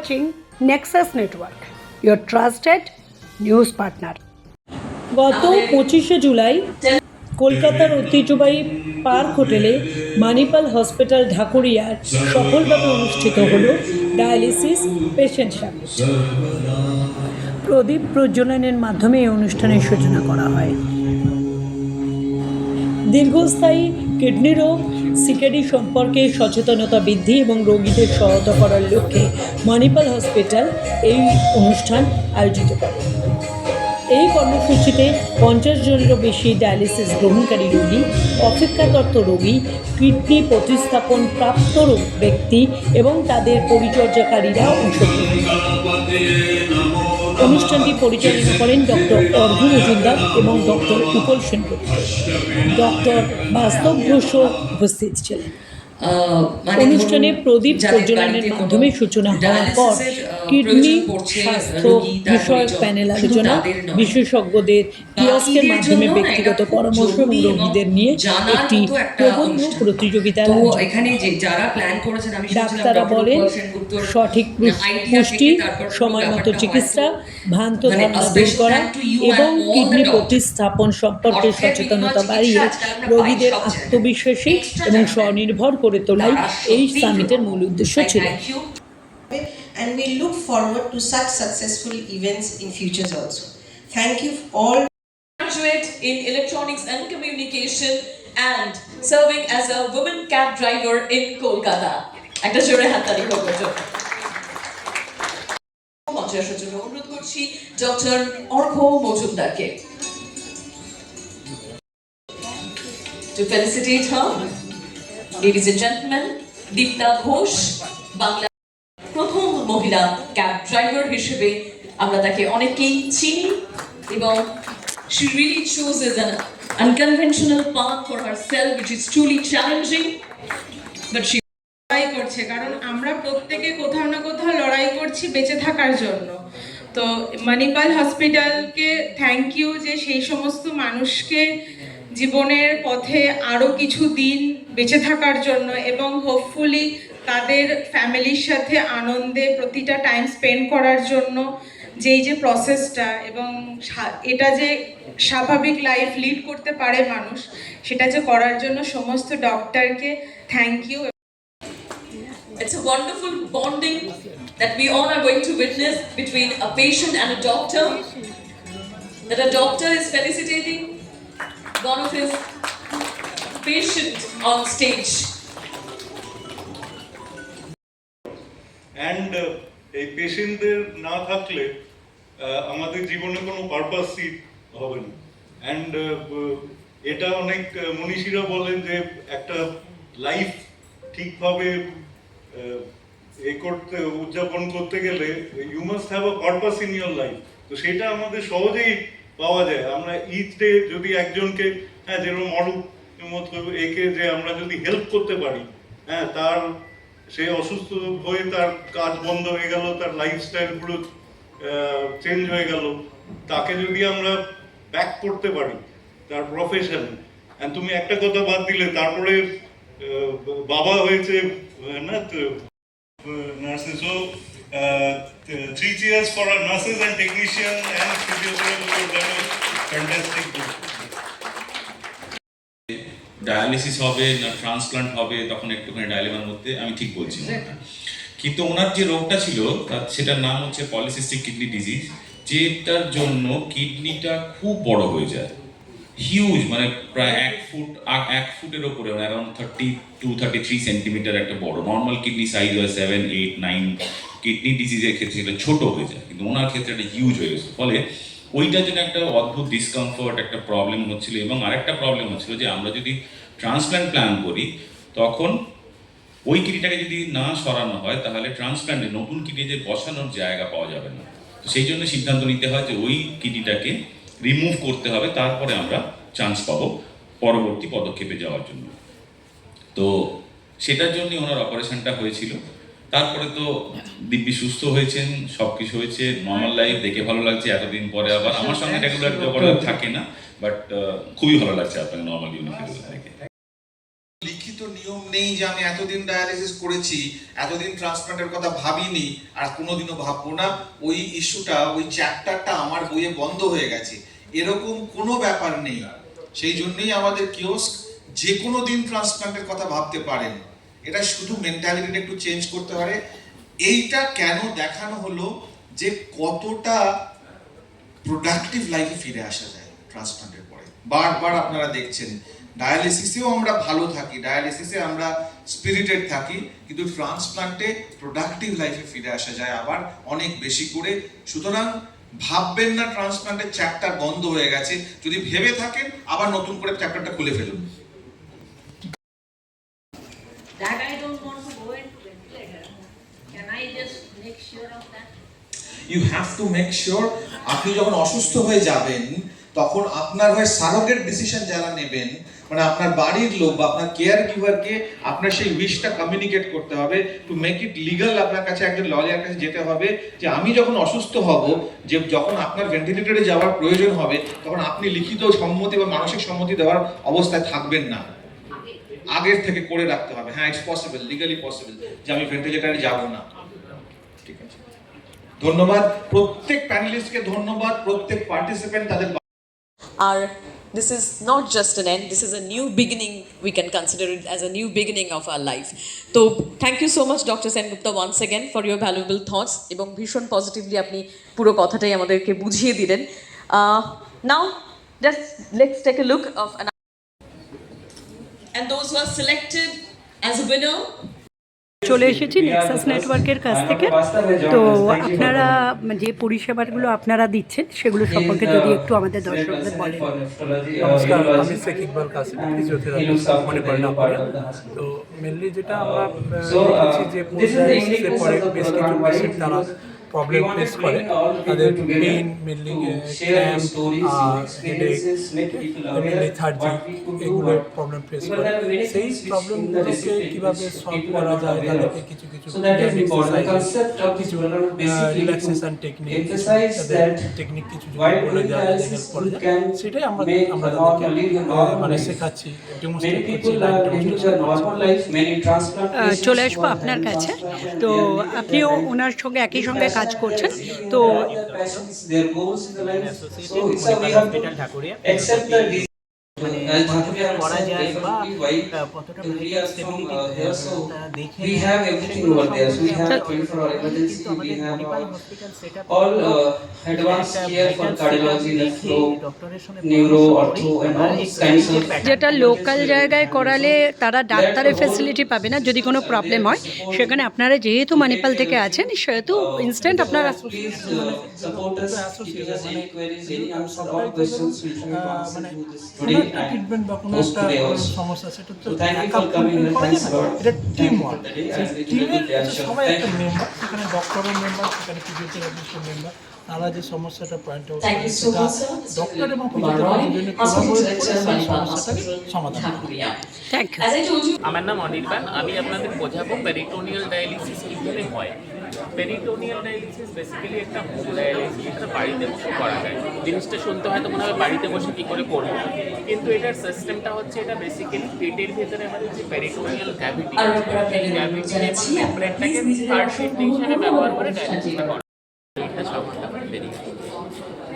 watching Nexus Network, your trusted news partner. গত 25শে জুলাই কলকাতার ঐতিহ্যবাহী পার্ক হোটেলে মানিপাল হসপিটাল ঢাকুরিয়ার সফলভাবে অনুষ্ঠিত হল ডায়ালিসিস পেশেন্ট সামিট। প্রদীপ প্রজ্বলনের মাধ্যমে এই অনুষ্ঠানের সূচনা করা হয়। দীর্ঘস্থায়ী কিডনি রোগ সিকেডি সম্পর্কে সচেতনতা বৃদ্ধি এবং রোগীদের সহায়তা করার লক্ষ্যে মানিপাল হসপিটাল এই অনুষ্ঠান আয়োজিত করে। এই কর্মসূচিতে 50 জনেরও বেশি ডায়ালিসিস গ্রহণকারী রোগী, অপেক্ষারত রোগী, কিডনি প্রতিস্থাপন প্রাপ্ত ব্যক্তি এবং তাদের পরিচর্যাকারীরা অংশগ্রহণ করেন। অনুষ্ঠানটি পরিচালনা করেন ডক্টর অর্ঘ্য মজুমদার এবং ডক্টর উপল সেনগুপ্ত। ডক্টর বাস্তব ঘোষ উপস্থিত ছিলেন। অনুষ্ঠানে প্রদীপ প্রজ্বলনের মাধ্যমে সূচনা হওয়ার পর কিডনি স্বাস্থ্য বিষয়ক প্যানেল আলোচনা, বিশেষজ্ঞদের কিয়স্কের মাধ্যমে ব্যক্তিগত পরামর্শ এবং রোগীদের নিয়ে একটি প্রবন্ধ প্রতিযোগিতার ডাক্তাররা বলেন সঠিক পুষ্টি, সময়মতো চিকিৎসা, ভ্রান্ত ধারণা দূর করা এবং কিডনি প্রতিস্থাপন সম্পর্কে সচেতনতা বাড়িয়ে রোগীদের আত্মবিশ্বাসী এবং স্বনির্ভর করে তোলাই এই সামিটের মূল উদ্দেশ্য ছিল। And we look forward to such successful events in futures also. Thank you all. Graduate in electronics and communication and serving as a woman cab driver in Kolkata. একটা জোরে হাততালি করবে তো। মঞ্চে আসার জন্য অনুরোধ করছি ডক্টর অর্ঘ্য মজুমদারকে। To felicitate her, ladies and gentlemen, Dipta Ghosh Bangla প্রথম মহিলা ক্যাব ড্রাইভার হিসেবে আমরা তাকে অনেকেই চিনি এবং she really chooses an unconventional path for herself which is truly challenging but she লড়াই করছে, কারণ আমরা প্রত্যেকে কোথাও না কোথাও লড়াই করছি বেঁচে থাকার জন্য। তো মানিপাল হসপিটালকে থ্যাংক ইউ যে সেই সমস্ত মানুষকে জীবনের পথে আরও কিছু দিন বেঁচে থাকার জন্য এবং হোপফুলি তাদের ফ্যামিলির সাথে আনন্দে প্রতিটা টাইম স্পেন্ড করার জন্য যেই যে প্রসেসটা এবং এটা যে স্বাভাবিক লাইফ লিড করতে পারে মানুষ, সেটা যে করার জন্য সমস্ত ডক্টরকে thank you. It's a wonderful bonding that we all are going to witness between a patient and a doctor, that a doctor is felicitating one of his patient on stage. And এই পেশেন্টদের না থাকলে আমাদের জীবনে কোনো পারপাসই হবে না। And এটা অনেক মনীষীরা বলেন যে একটা লাইফ ঠিকভাবে উদযাপন করতে গেলে you must have a purpose in your life. তো সেটা আমাদের সহজেই পাওয়া যায়। আমরা ইচ ডে যদি একজনকে, হ্যাঁ যেরকম অরূপ একে যে আমরা যদি হেল্প করতে পারি, হ্যাঁ তার সে অসুস্থ হয়ে তার কাজ বন্ধ হয়ে গেল, তার লাইফস্টাইল পুরো চেঞ্জ হয়ে গেল, তাকে যদি আমরা ব্যাক করতে পারি তার প্রফেশনে। অ্যান্ড তুমি একটা কথা বাদ দিলে, তারপরে বাবা হয়েছে না nurses. So 3 cheers for our nurses and technicians and physiotherapists. Fantastic. Dialysis হবে না ট্রান্সপ্লান্ট হবে, তখন একটুখানি ডায়লেমার মধ্যে, আমি ঠিক বলছি না। কিন্তু ওনার যে রোগটা ছিল সেটার নাম হচ্ছে পলিসিস্টিক কিডনি ডিজিজ, যেটার জন্য কিডনিটা খুব বড় হয়ে যায়, হিউজ, মানে প্রায় 1 ফুটের ওপরে, মানে অ্যারাউন্ড 32-33 সেন্টিমিটার একটা বড়। নর্মাল কিডনি সাইজ হয় 7, 8, 9। কিডনি ডিজিজের ক্ষেত্রে এটা ছোট হয়ে যায়, কিন্তু ওনার ক্ষেত্রে এটা হিউজ হয়ে গেছে। ফলে ওইটার জন্য একটা অদ্ভুত ডিসকমফর্ট, একটা প্রবলেম হচ্ছিল। এবং আরেকটা প্রবলেম হচ্ছিল যে আমরা যদি ট্রান্সপ্ল্যান্ট প্ল্যান করি, তখন ওই কিডনিটাকে যদি না সরানো হয় তাহলে ট্রান্সপ্ল্যান্টে নতুন কিডনিতে বসানোর জায়গা পাওয়া যাবে না। তো সেই জন্য সিদ্ধান্ত নিতে হয় যে ওই কিডনিটাকে রিমুভ করতে হবে, তারপরে আমরা চান্স পাবো পরবর্তী পদক্ষেপে যাওয়ার জন্য। তো সেটার জন্যই ওনার অপারেশনটা হয়েছিল। তারপরে তো দিব্যি সুস্থ হয়েছেন, সব কিছু হয়েছে, নর্মাল লাইফ, দেখে ভালো লাগছে। এতদিন পরে আবার আমার সঙ্গে রেগুলার যোগাযোগ থাকে না, বাট খুবই ভালো লাগছে আপনাকে নর্মাল ইউনিফর্মে দেখে। লিখিত নিয়ম নেই নেই যে আমি এতদিন ডায়ালিসিস করেছি, এতদিন ট্রান্সপ্লান্টের কথা ভাবিনি আর কোনোদিনও ভাববো না, ওই ইস্যুটা, ওই চ্যাপ্টারটা আমার বইয়ে বন্ধ হয়ে গেছে, এরকম কোনো ব্যাপার নেই। সেই জন্যই আমাদের কিওস্ক, যে কোনো দিন ট্রান্সপ্লান্টের কথা ভাবতে পারেন। এটা শুধু মেন্টালিটিটা একটু চেঞ্জ করতে পারে। এইটা কেন দেখানো হলো যে কতটা প্রোডাক্টিভ লাইফে ফিরে আসা যায় ট্রান্সপ্লান্টের পরে। বারবার আপনারা দেখছেন ডায়ালিসিসেও আমরা ভালো থাকি, ডায়ালিসিসে আমরা স্পিরিটেড থাকি, কিন্তু ট্রান্সপ্লান্টে প্রোডাক্টিভ লাইফে ফিরে আসা যায় আবার অনেক বেশি করে। সুতরাং ভাববেন না ট্রান্সপ্লান্টের চ্যাপ্টার বন্ধ হয়ে গেছে, যদি ভেবে থাকেন আবার নতুন করে চ্যাপ্টারটা খুলে ফেলুন। That I don't want to go into ventilator. Can I just make sure of that? You have to make sure আপনি যখন অসুস্থ হয়ে যাবেন তখন আপনার হয়ে সারোগেট ডিসিশন যারা নেবেন, মানে আপনার বাড়ির লোক বা আপনার কেয়ার গিভারকে আপনার সেই উইশটা কমিউনিকেট করতে হবে। টু মেক ইট লিগাল আপনার কাছে একজন লয়ারের কাছে যেতে হবে যে আমি যখন অসুস্থ হব, যে যখন আপনার ভেন্টিলেটরে যাওয়ার প্রয়োজন হবে, তখন আপনি লিখিত সম্মতি বা মানসিক সম্মতি দেওয়ার অবস্থায় থাকবেন না, আগের থেকে করে রাখতে হবে। হ্যাঁ, ইটস পসিবল, লিগালি পসিবল যে আমি ভেন্টিলেটরে যাব না। ঠিক আছে, ধন্যবাদ প্রত্যেক প্যানেলিস্টকে, ধন্যবাদ প্রত্যেক পার্টিসিপেন্ট তাদের। আর this is not just an end, this is a new beginning. We can consider it as a new beginning of our life. So thank you so much Dr. Sengupta once again for your valuable thoughts এবং ভীষণ positively আপনি পুরো কথাটাই আমাদেরকে বুঝিয়ে দিলেন। Now let's take a look of an and those who are selected as a winner. চলে এসেছি নেক্সাস নেটওয়ার্কের কাছ থেকে। তো আপনারা যে পরিষেবাগুলো আপনারা দিচ্ছেন সেগুলো সম্পর্কে যদি একটু আমাদের দর্শকদের বলেন। নমস্কার, আমি শেখ ইকবাল কাসিম, ফিজিওথেরাপিস্ট মণিপাল নাগপুরে। তো মেনলি যেটা আমরা দেখেছি যে পোস্ট পরে বেশ কিছু পেশেন্ট তারা প্রবলেম ফেস করে, তাদের pain mainly cramp, headache, lethargy, এগুলো প্রবলেম ফেস করে। সেই প্রবলেমগুলোকে কীভাবে সলভ করা যায়, তাদেরকে কিছু কিছু কিছু রিল্যাক্সেশন টেকনিক, তাদের টেকনিক কিছু যদি বলে যায়, হেল্প করা যায়, সেটাই আমরা তাদেরকে মানে শেখাচ্ছি, ডেমনস্ট্রেট করছি, লাইভ ডেমনস্ট্রেশন। চলে আসবো আপনার কাছে। তো আপনিও ওনার সঙ্গে একই সঙ্গে কাজ করছেন। তো মানে করা যায় বা কতটা দেখে যেটা লোকাল জায়গায় করালে তারা ডাক্তারের ফেসিলিটি পাবে না, যদি কোনো প্রবলেম হয় সেখানে আপনারা যেহেতু মানিপাল থেকে আছেন সেহেতু ইনস্ট্যান্ট আপনারা ট্রিটমেন্ট বা কোনো একটা সমস্যা, সেটা তো এটা টিম ওয়ার্ক। টিমের সবাই একটা মেম্বার, সেখানে ডক্টরের মেম্বার, সেখানে ফিজিওথেরাপিস্টের মেম্বার, তারা যে সমস্যাটা পয়েন্ট আউট করে সেটা ডক্টর এবং ফিজিওথেরাপিস্টের সমস্যাটাকে সমাধান করে। আমার নাম অনির্বাণ। আমি আপনাদের বোঝাবো পেরিটোনিয়াল ডায়ালিসিস কীভাবে হয়। পেরিটোনিয়াল ডায়ালিসিস বেসিক্যালি একটা হোম ডায়ালিসিস, এটা বাড়িতে বসে করা যায়। জিনিসটা শুনতে হয়তো মনে হয় বাড়িতে বসে কী করে করবো, কিন্তু এটার সিস্টেমটা হচ্ছে এটা বেসিক্যালি পেটের ভেতরে আমাদের যে পেরিটোনিয়াল ক্যাভিটি, ক্যাভিটি এবং মেমব্রেনটাকে থার্ড শিফট হিসেবে ব্যবহার করে ডায়ালিসিসটা করা। এটা 6 ঘন্টা পরে বেরিয়ে আসবে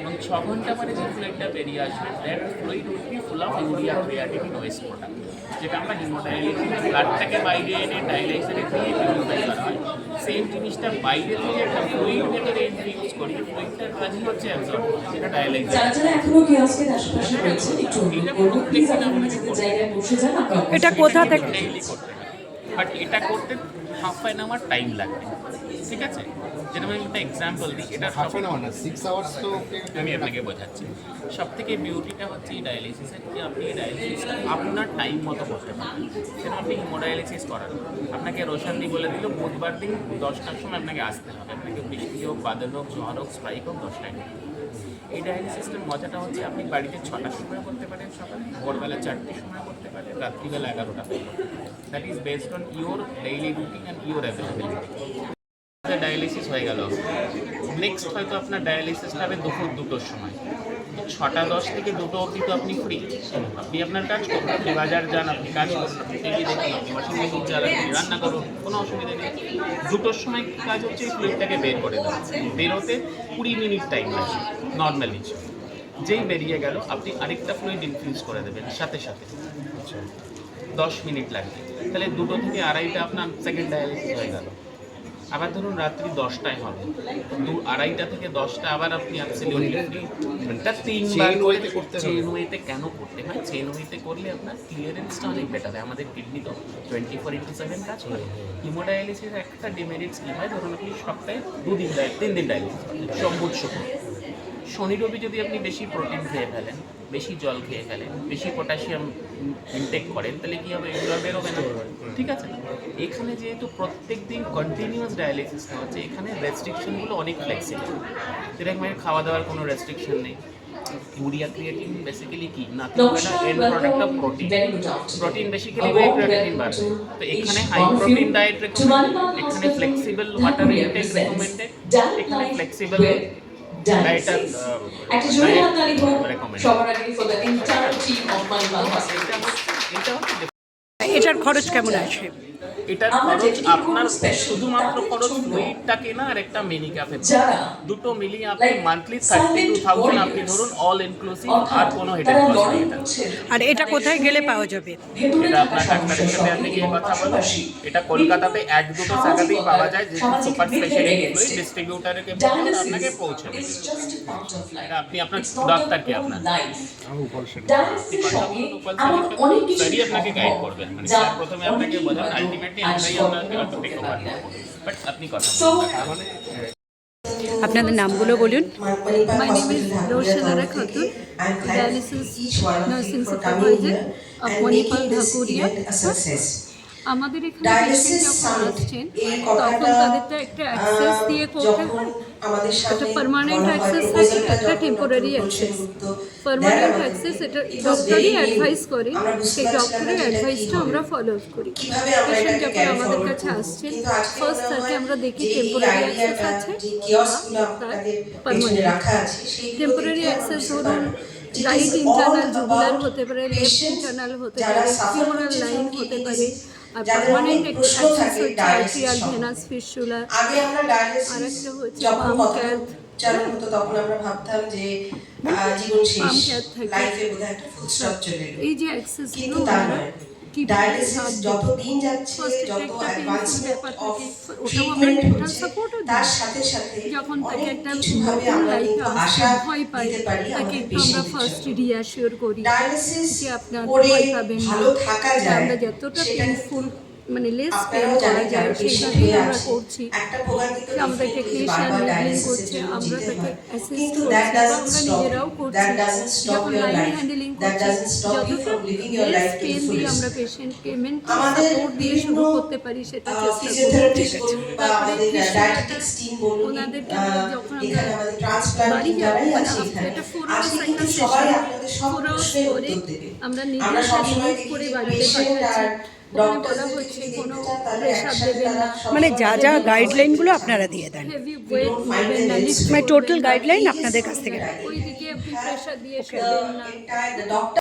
এবং 6 ঘন্টা পরে যে ফ্লুইডটা বেরিয়ে আসবে, that fluid will be full of urea creatinine waste product, যেটা আমরা হিমোডায়ালিসিসে ব্লাডটাকে বাইরে এনে ডায়ালাইজারে দিয়ে পিউরিফাই করা হয়। সেম জিনিসটা বাইরে থেকে একটা ফ্লুইড ভেতরে ইনফিউজ করি, ফ্লুইডটার কাজই হচ্ছে অ্যাবজর্ব, যেটা ডায়ালাইজার। এটা কোথা থেকে বাট এটা করতে হাফ অ্যান আওয়ার টাইম লাগবে, ঠিক আছে? যেটা আমি একটা এক্সাম্পল দিই, এটা হাফ অ্যান আওয়ার না 6 আওয়ার্স। তো আমি আপনাকে বোঝাচ্ছি, সব থেকে বিউটিটা হচ্ছে এই ডায়ালিসিসের, যে আপনি এই ডায়ালিসিসটা আপনার টাইম মতো করতে পারেন। যেন আপনি হিমোডায়ালিসিস করান, আপনাকে রোশানদি বলে দিল বুধবার দিন 10টার সময় আপনাকে আসতে হবে, আপনাকে বৃষ্টি হোক, বাদল হোক, ঝড় হোক, স্ট্রাইক হোক, 10টায়। এই ডায়ালিসিসটার মজাটা হচ্ছে আপনি বাড়িতে 6টার সময় করতে পারেন, সকালে ভোরবেলা 4টের সময় করতে পারেন, রাত্রিবেলা 11টা। That is based on your daily routine and your availability. Dialysis হয়ে গেল, নেক্সট হয়তো আপনার ডায়ালিসিসটা হবে দুপুর 2টোর সময়, 6:10 থেকে 2টো অবধি তো আপনি ফ্রি, আপনি আপনার কাজ করুন, আপনি বাজার যান, আপনি কাজ করুন, আপনি টিভি দেখুন, আপনি ওয়াশিং মেশিন চালান, আপনি রান্না করুন, কোনো অসুবিধা নেই। 2টোর সময় কাজ হচ্ছে এই ফ্লুইডটাকে বের করে দেওয়া, বেরোতে 20 মিনিট টাইম লাগে নর্মালি। যেই বেরিয়ে গেল আপনি আরেকটা ফ্লুইড ইনফিউজ করে দেবেন সাথে সাথে, 10 মিনিট লাগবে, তাহলে 2টো থেকে 2:30টা আপনার সেকেন্ড ডায়ালিসিস হয়ে গেল। আবার ধরুন রাত্রি 10টায় হবে, 2:30টা থেকে 10টা আবার আপনি অ্যাবসলিউটলি ফ্রি। এটা 3বার করতে চেন ওয়েতে কেন করতে হয়? চেন ওয়েতে করলে আপনার ক্লিয়ারেন্সটা অনেক বেটার হয়। আমাদের কিডনি তো 24/7 কাজ করে। হিমোডায়ালিসিস একটা ডিমেরিটস কী হয়, ধরুন আপনি সপ্তাহে 3 দিন ডায়ালিসিস সোম বুধ শুক্র, শনি রবি যদি আপনি বেশি প্রোটিন খেয়ে ফেলেন, বেশি জল খেয়ে ফেলেন, বেশি পটাশিয়াম ইনটেক করেন, তাহলে কী হবে? এগুলো বেরোবে না, ঠিক আছে? এখানে যেহেতু প্রত্যেক দিন কন্টিনিউয়াস ডায়ালিসিস হচ্ছে, এখানে রেস্ট্রিকশনগুলো অনেক ফ্লেক্সিবল। যেরকম খাওয়া দাওয়ার কোনো রেস্ট্রিকশন নেই। ইউরিয়া ক্রিয়েটিন বেসিক্যালি কি না, and product of protein, protein basically whey protein বার। তো এখানে হাই প্রোটিন ডায়েট রেকমেন্ডেড, এখানে ফ্লেক্সিবল ওয়াটার ইনটেক রেকমেন্ডেড, এখানে ফ্লেক্সিবল একটা জোরে হাততালি হোক সবার আগে for the entire team of Manipal hospital. এটার খরচ কেমন আসে? এটার খরচ আপনার শুধুমাত্র খরচ ফ্লুইডটা কেনা আর একটা মিনি ক্যাফে, দুটো মিলিয়ে আপনি মান্থলি 32,000 আপনি ধরুন অল ইনক্লুসিভ, আর কোনো হেডেক কস্ট নেই এটা। আর এটা কোথায় গেলে পাওয়া যাবে? এটা আপনার ডাক্তারের সাথে আপনি গিয়ে কথা বলুন। এটা কলকাতাতে 1-2টো জায়গাতেই পাওয়া যায়, যে সুপার স্পেশালিটি ফ্লুইড ডিস্ট্রিবিউটারকে বলুন আপনাকে পৌঁছে দেবে। এটা আপনি আপনার ডাক্তারকে আপনার স্যারই আপনাকে গাইড করবেন, মানে স্যার প্রথমে আপনাকে বোঝান, আলটিমেটলি আমরাই আপনাকে অটো টেক ওভার করব, বাট আপনি কথা বলুন। আপনাদের নামগুলো বলুন। My name is Roshanara Khatun, dialysis nursing supervisor of Manipal Dhakuria. আমাদের এখানে পেশেন্ট যখন আসছেন তখন তাদেরটা একটা অ্যাক্সেস দিয়ে করতে হয়, একটা পার্মানেন্ট অ্যাক্সেস থাকে, একটা টেম্পোরারি অ্যাক্সেস। পার্মানেন্ট অ্যাক্সেস এটা ডক্টরই অ্যাডভাইস করে, সেই ডক্টরের অ্যাডভাইসটা আমরা ফলো করি। পেশেন্ট যখন আমাদের কাছে আসছেন ফার্স্ট তাকে আমরা দেখি টেম্পোরারি অ্যাক্সেস আছে পার্মানেন্ট। টেম্পোরারি অ্যাক্সেস ধরুন রাইট ইন্টারনাল জুগুলার হতে পারে, লেফট ইন্টারনাল হতে পারে, ফিমোরাল লাইন হতে পারে। আর পার্মানেন্ট অ্যাক্সেস হচ্ছে আর্টেরিয়াল ভেনাস ফিস্টুলা, আরেকটা হচ্ছে পাম ক্যাথ। তখন আমরা ভাবতাম যে জীবন শেষ, লাইফে বোধহয় একটা ফুল স্টপ চলে এলো। এই যে অ্যাক্সেসগুলো ডায়ালিসিস যত দিন যাচ্ছে, যত অ্যাডভান্সমেন্ট অফ ট্রিটমেন্ট হচ্ছে, তার সাথে সাথে যখন তাকে একটা কিছুভাবে আমরা কিন্তু আশা ভয় পাই, দিতে পারি তাকে আমাদের আমরা ফার্স্ট রিঅ্যাসিওর করি ডায়ালিসিস যে আপনার করে ভয় পাবেন না, ভালো থাকা যায়, আমরা যতটা সেটা পেইনফুল মানে লেস পেন আপনারাও করা জানেন যায় যারা পেশেন্ট সেইভাবেই হয়ে আমরা আছে, করছি। একটা ভোগান্তি তো আমাদের টেকনিশিয়ান বারবার মিডিং ডায়ালিসিসের করছে, জন্য আমরা যেতে তাকে হয়। অ্যাসিস্ট কিন্তু করছি, that doesn't আমরা stop, নিজেরাও করছি। that doesn't stop যখন your line life, handling that করছি, doesn't stop you যতটা from living your less life to the pain দিয়ে fullest। আমরা পেশেন্টকে মেন্টাল আমাদের সাপোর্ট দিয়ে শুরু বিভিন্ন করতে পারি সেটা চেষ্টা করি। ফিজিওথেরাপিস্ট বলুন বা তারপরে আমাদের ফিজিওথেরাপিস্ট ডায়াবেটিক্স টিম বলুন, ওনাদেরকে যখন এখানে আমরা আমাদের ট্রান্সপ্লান্ট বাড়ি যারাই যাওয়া আছে এখানে, এটা 4 আজকে আওয়ার্স কিন্তু একটা সবাই সেশন, আপনাদের সব 4 আওয়ার্স প্রশ্নের পরে উত্তর দেবে। আমরা আমরা নিজেরা সবসময় রিমুভ দেখি করে যে বাড়িতে পেশেন্ট পাঠাচ্ছি, আর ওখানে ডক্টর বলা হচ্ছে কোনো তাদের প্রেশার একসাথে দেবেন না, তারা মানে যা যা গাইডলাইনগুলো আপনারা দিয়ে দেন, হেভি ওয়েট নেবেন না, লিফট মানে টোটাল করবেন না, গাইডলাইন আপনাদের কাছ থেকে ওইদিকে আপনি প্রেশার দিয়ে শুবেন না। ডক্টর